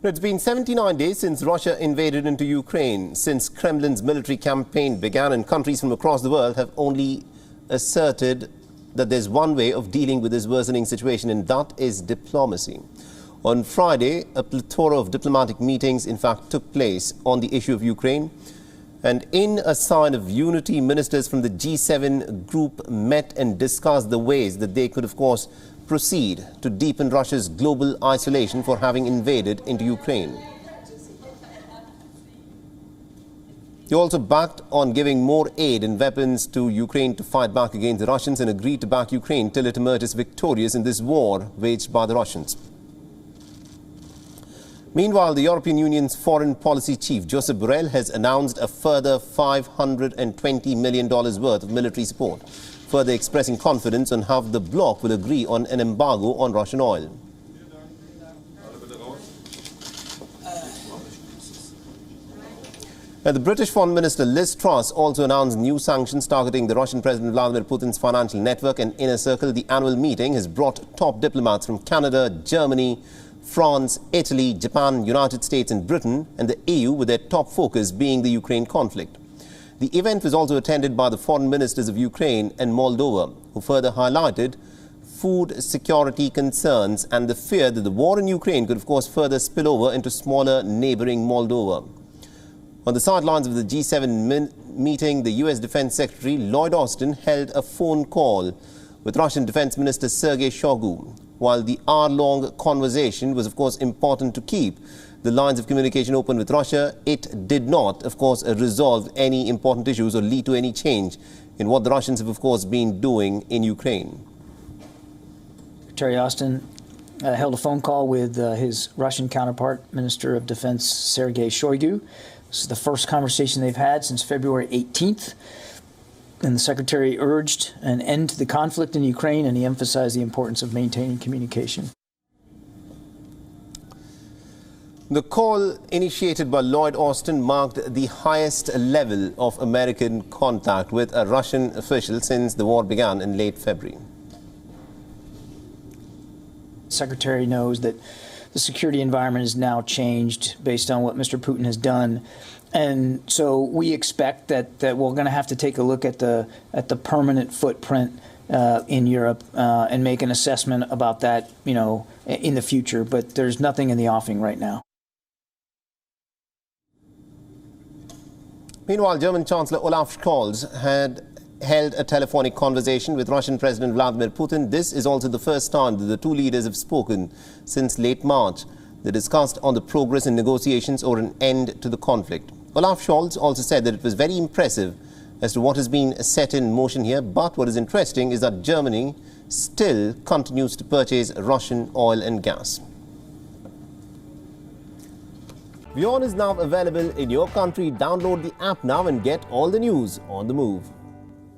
It's been 79 days since Russia invaded into Ukraine. Since Kremlin's military campaign began, and countries from across the world have only asserted that there's one way of dealing with this worsening situation, and that is diplomacy. On Friday, a plethora of diplomatic meetings, in fact, took place on the issue of Ukraine. And in a sign of unity, ministers from the G7 group met and discussed the ways that they could, of course, proceed to deepen Russia's global isolation for having invaded into Ukraine. They also backed on giving more aid and weapons to Ukraine to fight back against the Russians, and agreed to back Ukraine till it emerges victorious in this war waged by the Russians. Meanwhile, the European Union's foreign policy chief, Josep Borrell, has announced a further $520 million worth of military support, further expressing confidence on how the bloc will agree on an embargo on Russian oil. The British Foreign Minister Liz Truss also announced new sanctions targeting the Russian President Vladimir Putin's financial network and inner circle. The annual meeting has brought top diplomats from Canada, Germany, France, Italy, Japan, United States and Britain, and the EU, with their top focus being the Ukraine conflict. The event was also attended by the foreign ministers of Ukraine and Moldova, who further highlighted food security concerns and the fear that the war in Ukraine could, of course, further spill over into smaller neighboring Moldova. On the sidelines of the G7 meeting, the U.S. Defense Secretary Lloyd Austin held a phone call with Russian Defense Minister Sergei Shoigu. While the hour-long conversation was, of course, important to keep the lines of communication open with Russia, it did not, of course, resolve any important issues or lead to any change in what the Russians have, of course, been doing in Ukraine. Secretary Austin held a phone call with his Russian counterpart, Minister of Defense Sergei Shoigu. This is the first conversation they've had since February 18th. And the Secretary urged an end to the conflict in Ukraine, and he emphasized the importance of maintaining communication. The call initiated by Lloyd Austin marked the highest level of American contact with a Russian official since the war began in late February. The Secretary knows that the security environment has now changed based on what Mr. Putin has done. And so we expect that we're going to have to take a look at the permanent footprint in Europe and make an assessment about that, in the future. But there's nothing in the offing right now. Meanwhile, German Chancellor Olaf Scholz had held a telephonic conversation with Russian President Vladimir Putin. This is also the first time that the two leaders have spoken since late March. They discussed on the progress in negotiations or an end to the conflict. Olaf Scholz also said that it was very impressive as to what has been set in motion here, but what is interesting is that Germany still continues to purchase Russian oil and gas. WION is now available in your country. Download the app now and get all the news on the move.